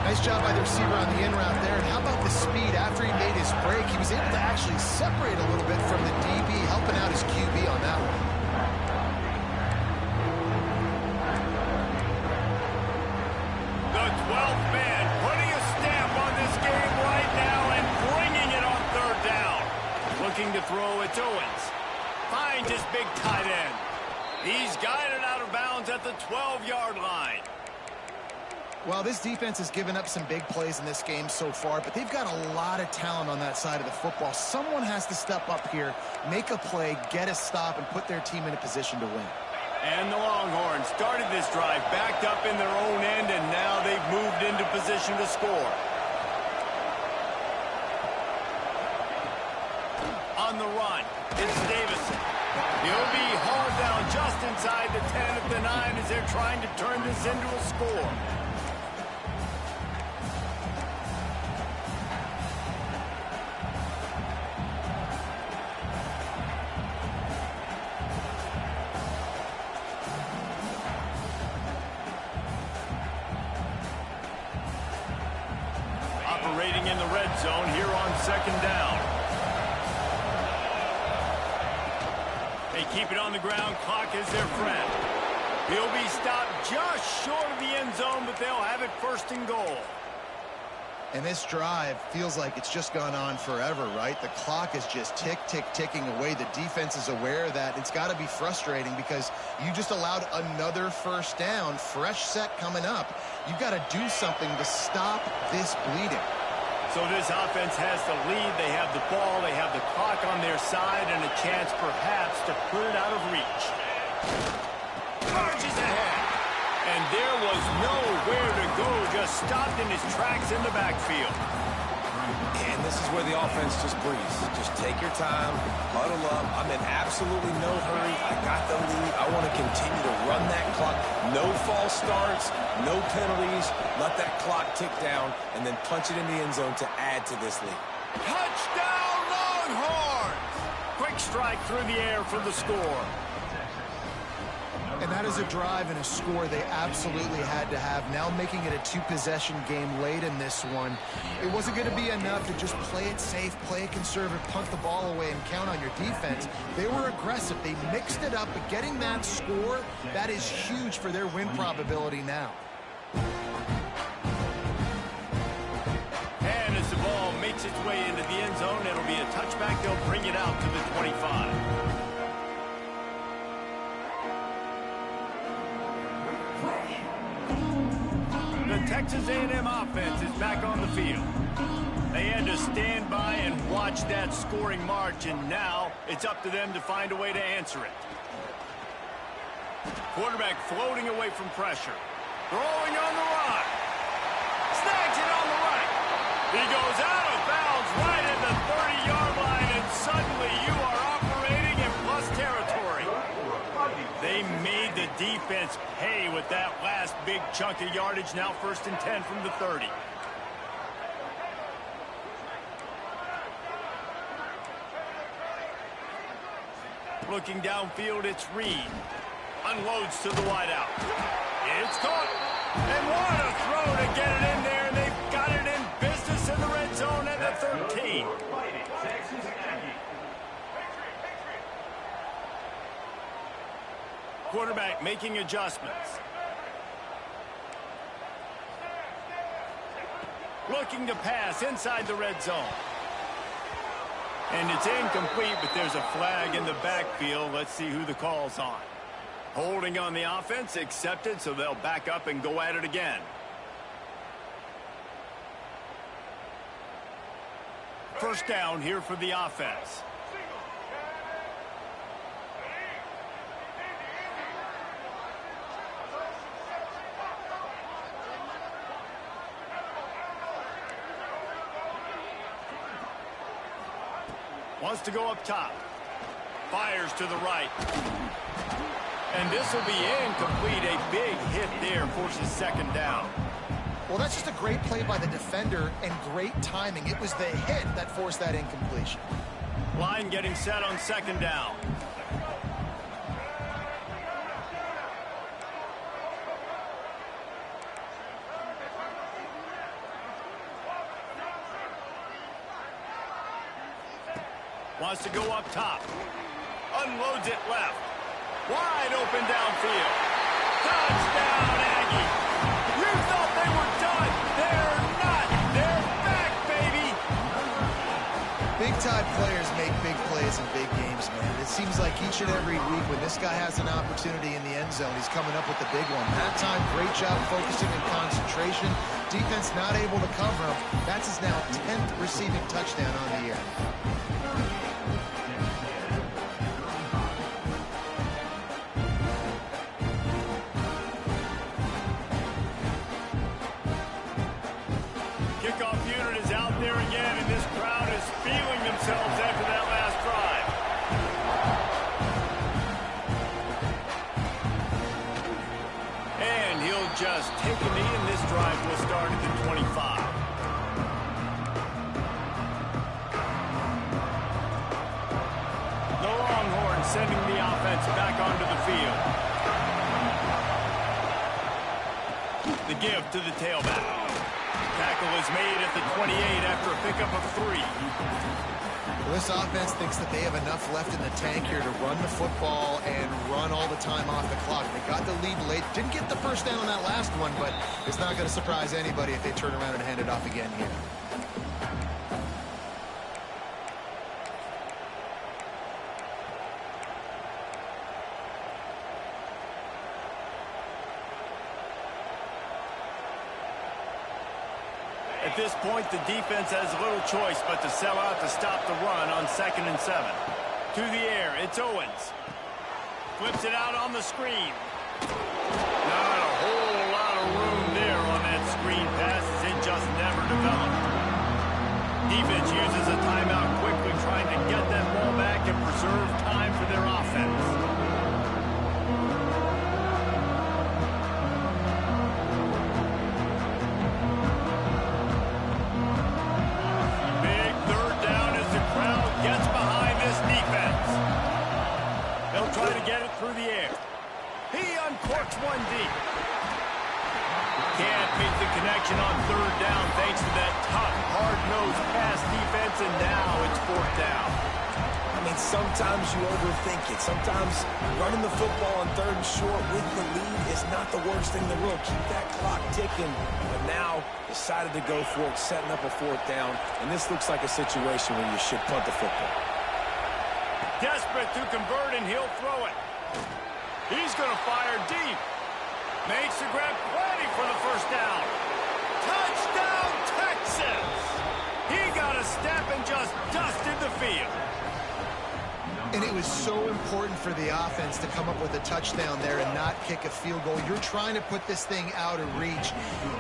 [SPEAKER 3] Nice job by the receiver on the in route there, and how about the speed after he made his break? He was able to actually separate a little bit from the DB, helping out his QB on that one.
[SPEAKER 1] The 12th man putting a stamp on this game right now and bringing it on 3rd down. Looking to throw, it's Owens. Finds his big tight end. He's guided out of bounds at the 12-yard line.
[SPEAKER 3] Well, this defense has given up some big plays in this game so far, but they've got a lot of talent on that side of the football. Someone has to step up here, make a play, get a stop, and put their team in a position to win.
[SPEAKER 1] And the Longhorns started this drive backed up in their own end, and now they've moved into position to score. On the run, it's Davison. He'll be hauled down just inside the 10 at the 9 as they're trying to turn this into a score. Operating in the red zone here on 2nd down. They keep it on the ground. Clock is their friend. He'll be stopped just short of the end zone, but they'll have it 1st and goal.
[SPEAKER 3] And this drive feels like it's just gone on forever, right? The clock is just ticking away. The defense is aware of that. It's got to be frustrating because you just allowed another 1st down, fresh set coming up. You've got to do something to stop this bleeding.
[SPEAKER 1] So this offense has the lead. They have the ball. They have the clock on their side and a chance perhaps to put it out of reach. Charges ahead. there was nowhere to go, just stopped in his tracks in the backfield.
[SPEAKER 2] And this is where the offense just breathes. Just take your time, huddle up. I'm in absolutely no hurry. I got the lead. I want to continue to run that clock. No false starts, no penalties. Let that clock tick down, and then punch it in the end zone to add to this lead.
[SPEAKER 1] Touchdown, Longhorns! Quick strike through the air for the score.
[SPEAKER 3] And that is a drive and a score they absolutely had to have. Now making it a two-possession game late in this one. It wasn't going to be enough to just play it safe, play it conservative, punt the ball away, and count on your defense. They were aggressive. They mixed it up, but getting that score, that is huge for their win probability now.
[SPEAKER 1] And as the ball makes its way into the end zone, it'll be a touchback. They'll bring it out to the 25. The Texas A&M offense is back on the field. They had to stand by and watch that scoring march, and now it's up to them to find a way to answer it. Quarterback floating away from pressure. Throwing on the run. Snags it on the right. He goes out of bounds right at the 30-yard line, and suddenly you are operating in plus territory. They made the defense pay with that last big chunk of yardage. Now 1st and 10 from the 30. Looking downfield, it's Reed. Unloads to the wideout. It's caught. And what a throw to get it in there. And they've got it in business in the red zone at the 13. Quarterback making adjustments. Looking to pass inside the red zone. And it's incomplete, but there's a flag in the backfield. Let's see who the call's on. Holding on the offense, accepted, so they'll back up and go at it again. First down here for the offense. Wants to go up top. Fires to the right. And this will be incomplete. A big hit there forces 2nd down.
[SPEAKER 3] Well, that's just a great play by the defender and great timing. It was the hit that forced that incompletion.
[SPEAKER 1] Line getting set on 2nd down. Wants to go up top. Unloads it left. Wide open downfield. Touchdown, Aggie. You thought they were done. They're not. They're back, baby.
[SPEAKER 3] Big-time players make big plays in big games, man. It seems like each and every week when this guy has an opportunity in the end zone, he's coming up with the big one. That time, great job focusing and concentration. Defense not able to cover him. That's his now 10th receiving touchdown on the year.
[SPEAKER 1] After that last drive. And he'll just take a knee, and this drive will start at the 25. The Longhorns sending the offense back onto the field. The give to the tailback. Tackle is made at the 28 after a pickup of 3.
[SPEAKER 3] Well, this offense thinks that they have enough left in the tank here to run the football and run all the time off the clock. They got the lead late. Didn't get the first down on that last one, but it's not going to surprise anybody if they turn around and hand it off again here.
[SPEAKER 1] At this point, the defense has little choice but to sell out to stop the run on 2nd and 7. To the air, it's Owens. Flips it out on the screen. Not a whole screen passes, it just never developed. Defense uses a timeout quickly, trying to get that ball back and preserve time for their offense. Big third down as the crowd gets behind this defense. They'll try to get it through the air. He uncorks one deep. Can't make the connection on third down thanks to that tough, hard-nosed pass defense, and now it's fourth down.
[SPEAKER 2] I mean, sometimes you overthink it. Sometimes running the football on third and short with the lead is not the worst thing in the world. Keep that clock ticking. But now decided to go for it, setting up a fourth down. And this looks like a situation where you should punt the football.
[SPEAKER 1] Desperate to convert, and he'll throw it. He's going to fire deep. Makes the grab, plenty for the first down. Touchdown, Texas! He got a step and just dusted the field.
[SPEAKER 3] And it was so important for the offense to come up with a touchdown there and not kick a field goal. You're trying to put this thing out of reach.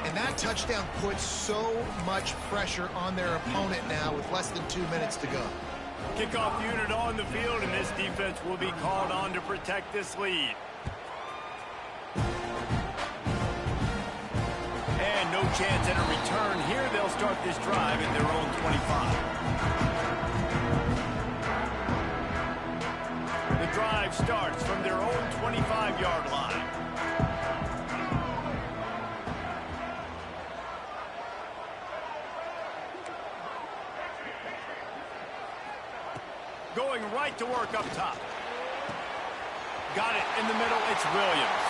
[SPEAKER 3] And that touchdown puts so much pressure on their opponent now with less than 2 minutes to go.
[SPEAKER 1] Kickoff unit on the field, and this defense will be called on to protect this lead. And no chance at a return here. They'll start this drive at their own 25. The drive starts from their own 25-yard line. Going right to work up top. Got it in the middle. It's Williams.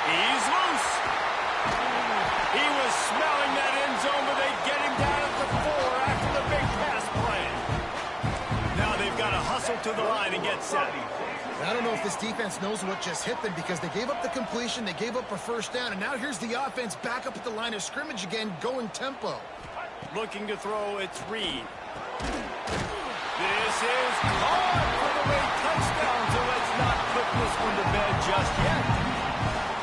[SPEAKER 1] He's loose. He was smelling that end zone, but they get him down at the 4 after the big pass play. Now they've got to hustle to the line and get set.
[SPEAKER 3] I don't know if this defense knows what just hit them because they gave up the completion, they gave up a first down, and now here's the offense back up at the line of scrimmage again, going tempo.
[SPEAKER 1] Looking to throw, it's Reed. This is caught for the late touchdown, so let's not put this one to bed just yet.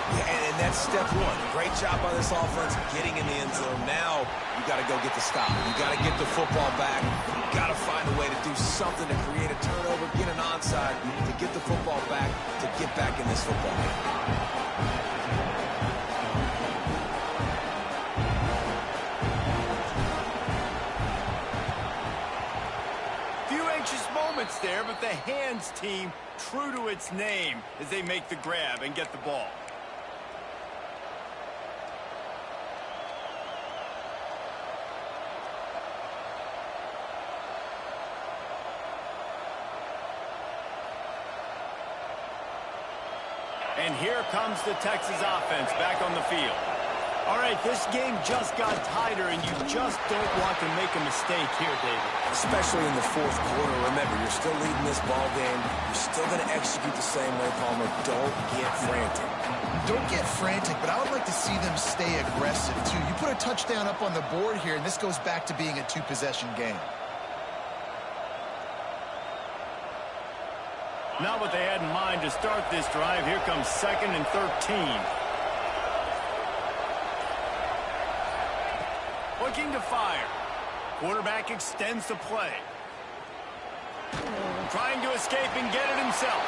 [SPEAKER 2] Yeah, and that's step one. Great job by this offense getting in the end zone. Now you got to go get the stop. You got to get the football back. You got to find a way to do something to create a turnover, get an onside, to get the football back, to get back in this football game.
[SPEAKER 1] Moments there, but the hands team true to its name as they make the grab and get the ball. And here comes the Texas offense back on the field. All right, this game just got tighter, and you just don't want to make a mistake here, David.
[SPEAKER 2] Especially in the fourth quarter. Remember, you're still leading this ball game. You're still going to execute the same way, Palmer. Don't get frantic.
[SPEAKER 3] Don't get frantic, but I would like to see them stay aggressive, too. You put a touchdown up on the board here, and this goes back to being a two-possession game.
[SPEAKER 1] Not what they had in mind to start this drive. Here comes 2nd and 13. Looking to fire. Quarterback extends the play. Trying to escape and get it himself.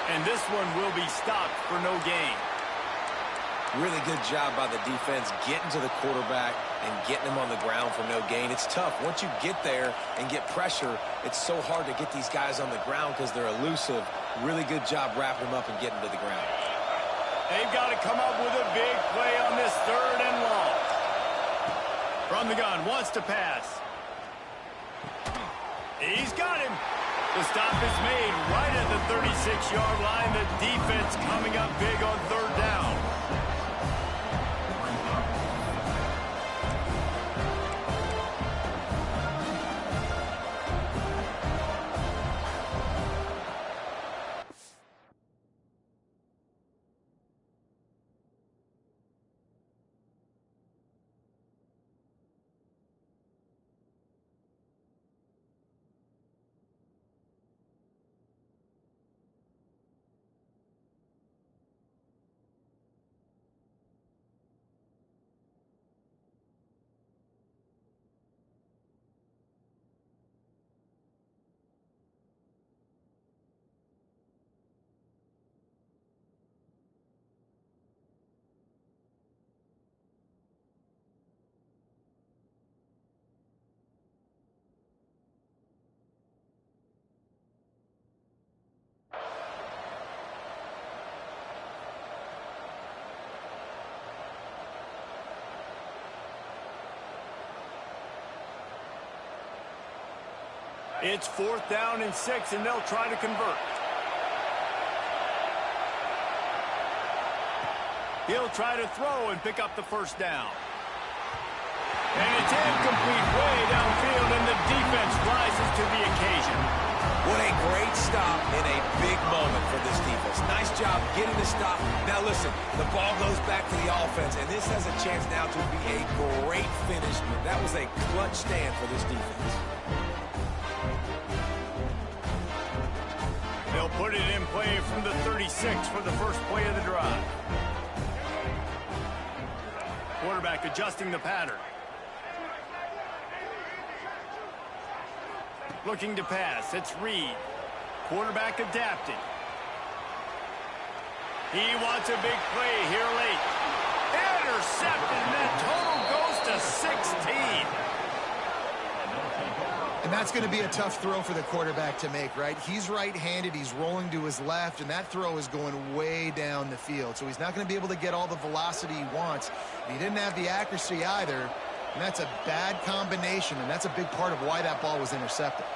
[SPEAKER 1] And this one will be stopped for no gain.
[SPEAKER 2] Really good job by the defense getting to the quarterback and getting him on the ground for no gain. It's tough. Once you get there and get pressure, it's so hard to get these guys on the ground because they're elusive. Really good job wrapping them up and getting to the ground.
[SPEAKER 1] They've got to come up with a big play on this 3rd and long. From the gun, wants to pass. He's got him. The stop is made right at the 36-yard line. The defense coming up big on 3rd down. It's 4th down and 6, and they'll try to convert. He'll try to throw and pick up the first down. And it's incomplete way downfield, and the defense rises to the occasion.
[SPEAKER 2] What a great stop in a big moment for this defense. Nice job getting the stop. Now listen, the ball goes back to the offense, and this has a chance now to be a great finish. That was a clutch stand for this defense.
[SPEAKER 1] They'll put it in play from the 36 for the first play of the drive. Quarterback adjusting the pattern. Looking to pass. It's Reed. Quarterback adapting. He wants a big play here late. Intercepted, and that total goes to 16.
[SPEAKER 3] And that's going to be a tough throw for the quarterback to make, right? He's right-handed, he's rolling to his left, and that throw is going way down the field. So he's not going to be able to get all the velocity he wants. He didn't have the accuracy either, and that's a bad combination, and that's a big part of why that ball was intercepted.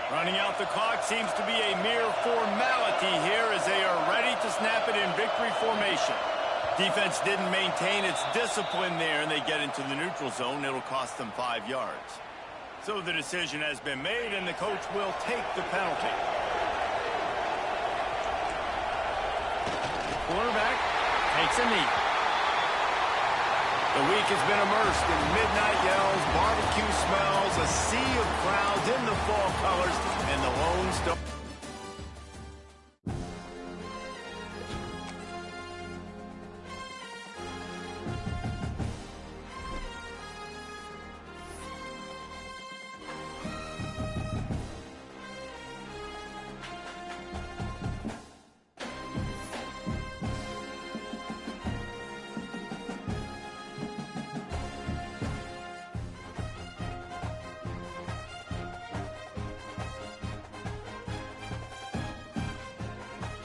[SPEAKER 1] Running out the clock seems to be a mere formality here as they are ready to snap it in victory formation. Defense didn't maintain its discipline there, and they get into the neutral zone. It'll cost them 5 yards. So the decision has been made, and the coach will take the penalty. Quarterback takes a knee. The week has been immersed in midnight yells, barbecue smells, a sea of crowds in the fall colors, and the Lone Star.